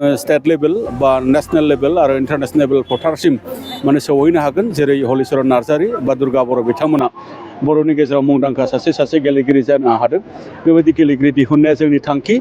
State level बा national level आरो international level फोथारसिम माने सौहैनो हागोन जेरै हलिचरन नार्जारी बा दुर्गा बर' बिथांमोना बर'नि गेजेराव मुंदांखा सासे गेलेगिरि जानो हादों बेबायदि गेलेगिरि दिहुननाया जोंनि थांखि।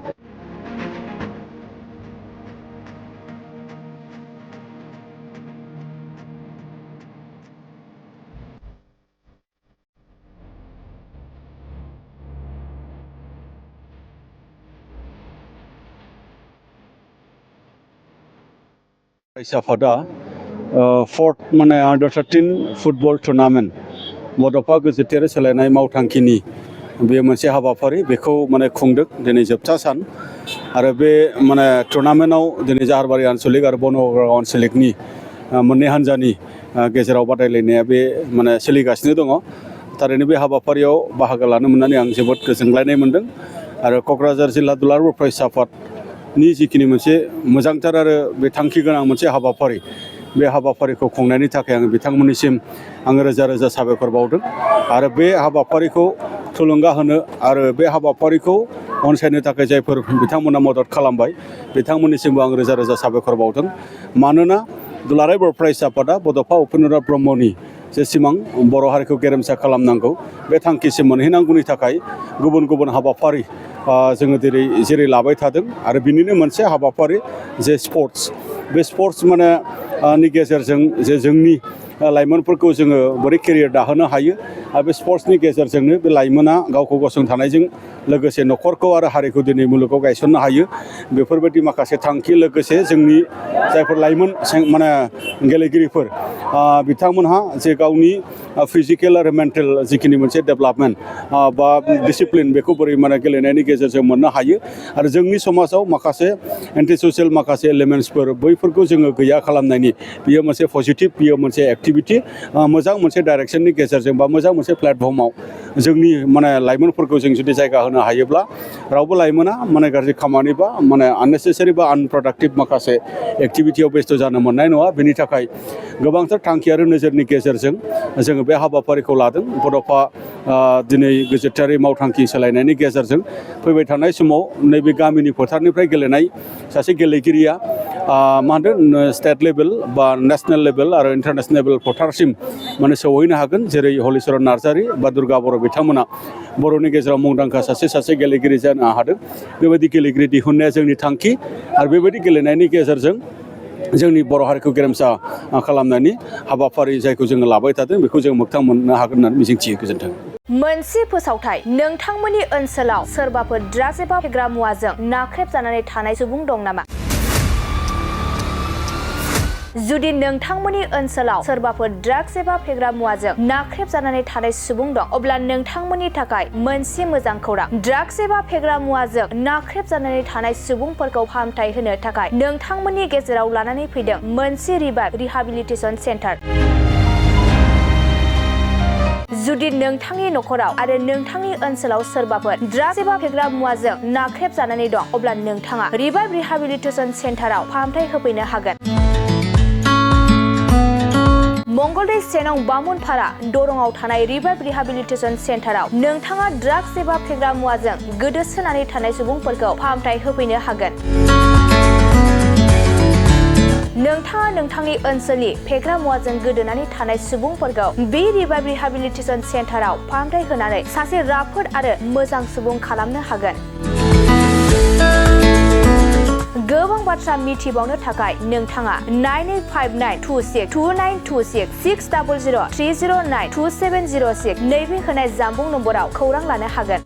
आफादा फोर्थ माने अंडर 13 फुटबल टुर्नामेंट बड'फा गोजोनथायारि सोलायनाय मावथांखिनि बे मोनसे हाबाफारि बेखौ माने खुंदों दिनै जोबथा सान आरो बे माने टुर्नामेन्टआव दिनै जाहारबारि आनसलिक आरो बनगाव आनसलिकनि मोननै हान्जानि गेजेराव बादायलायनाया बे माने सोलिगासिनो दङ। थारैनो बे हाबाफारियाव बाहागो लानो मोननानै आं जोबोद गोजोनग्लायनाय मोनदों आरो क'क्राझार जिल्ला दुलाराय बर' फरायसा आफादनि जिखिनि मोनसे मोजांथार आरो बे थांखि गोनां मोनसे हाबाफारि बे हाबाफारिखौ खुंनायनि थाखाय आं बिथांमोननिसिम आङो रोजा रोजा साबायखर बावदों आरो बे हाबाफारिखौ थुलुंगा होनो आरो बे हाबाफारिखौ अनसायनो थाखाय जायफोर बिथांमोना मदद खालामबाय बिथांमोननिसिमबो आं रोजा रोजा साबायखर बावदों। मानोना दुलाराय बर' फरायसा आफादा बड'फा उपेन्द्रनाथ ब्रह्मनि जे सिमां बर' हारिखौ गेरेमसा खालामनांगौ बे थांखिसिम मोनहैनांगौनि थाखाय गुबुन गुबुन हाबाफारि जोङो जेरै लाबाय थादों आरो बिनिनो मोनसे हाबाफारि जे स्पर्ट्स बे स्पर्ट्स माने नि गेजेरजों जे जोंनि लाइमोनफोरखौ जोङो बोरै केरियार दाहोनो हायो आरो बे स्पर्ट्सनि गेजेरजोंनो बे लाइमोना गावखौ गसंथानायजों लोगोसे न'खरखौ आरो हारिखौ दिनै मुलुगाव गायसननो हायो बेफोरबायदि माखासे थांखि लोगोसे जोंनि जायफोर लाइमोन माने गेलेगिरिफोर बिथांमोनहा जे गावनि फिजिकेल आरो मेन्टेल जिखिनि मोनसे डेभेलपमेन्ट बा डिसिप्लिन बेखौ बोरै माने गेलेनायनि गेजेरजों मोननो हायो आरो जोंनि समाजाव माखासे एन्टि ससियेल माखासे एलिमेन्ट्सफोर बैफोरखौ जोङो गैया खालामनायनि बियो मोनसे पजिटिभ बियो मोनसे एक्टिभिटि मोजां मोनसे डाइरेक्सननि गेजेरजों बा मोजां मोनसे प्लेटफर्माव जोंनि माने लाइमोनफोरखौ जों जुदि जायगा होनो हायोब्ला रावबो लाइमोना माने गाज्रि खामानि बा माने आननेसेसारि बा आनप्रडाक्टिभ माखासे एक्टिभिटियाव बेस्थ' जानो मोननाय नङा। बेनि थाखाय गोबांथार थांखि आरो नोजोरनि गेजेरजों जोङो बे हाबाफारिखौ लादों। बड'फा दिनै गोजोनथायारि मावथांखि सोलायनायनि गेजेरजों फैबाय थानाय समाव नैबे गामिनि फोथारनिफ्राय गेलेनाय सासे गेलेगिरिया मा होनदों स्टेट लेभेल बा नेशनेल लेभेल आरो इन्टारनेशनेल लेभेल फोथारसिम माने सौहैनो हागोन जेरै हलिचरन नार्जारी बा दुर्गा बर' बिथांमोना बर'नि गेजेराव मुंदांखा सासे गेलेगिरि जानो हादों बेबायदि गेलेगिरि दिहुननाया जोंनि थांखि आरो बेबायदि गेलेनायनि गेजेरजों जोंनि बर' हारिखौ गेरेमसा खालामनायनि हाबाफारि जायखौ जोङो लाबाय थादों बेखौ जों मोगथां मोननो हागोन होननानै मिजिंथियो। गोजोन्थों। मोनसे फोसावथाय नोंथांमोननि ओनसोलाव सोरबाफोर ड्राग्स एबा फेग्रा मुवाजों नाख्रेबजानानै थानाय सुबुं दं नामा? जुदि नोंथांमोननि ओनसोलाव सोरबाफोर ड्राग्स एबा फेग्रा मुवाजों नाख्रेबजानानै थानाय सुबुं दं अब्ला नोंथांमोननि थाखाय मोनसे मोजां खौरां। ड्राग्स एबा फेग्रा मुवाजों नाख्रेबजानानै थानाय सुबुंफोरखौ फाहामथाय होनो थाखाय नोंथांमोननि गेजेराव लानानै फैदों मोनसे रिभाइभ रिहाबिलिटेसन सेन्टार। जुदि नोंथांनि न'खराव आरो नोंथांनि ओनसोलाव सोरबाफोर ड्राग्स एबा फेग्रा मुवाजों नाख्रेबजानानै दं अब्ला नोंथाङा रिभाइभ रिहाबिलिटेसन सेन्टाराव फाहामथाय होफैनो हागोन। मंगलदै सेनं बामुनपारा दरंआव थानाय रिभाइभ रिहाबिलिटेसन सेन्टाराव नोंथाङा ड्राग्स एबा फेग्रा मुवाजों गोदोसोनानै थानाय सुबुंफोरखौ फाहामथाय होफैनो हागोन। नोंथाङा नोंथांनि ओनसोलनि फेग्रा मुवाजों गोदोनानै थानाय सुबुंफोरखौ बे रिभाइभ रिहाबिलिटेसन सेन्टाराव फाहामथाय होनानै सासे राफोद आरो मोजां सुबुं खालामनो हागोन। गोबां बाथ्रा मिथिबावनो थाखाय नोंथाङा 9859262926 60030092706 नैबे होनाय जानबुं नम्बराव खौरां लानो हागोन।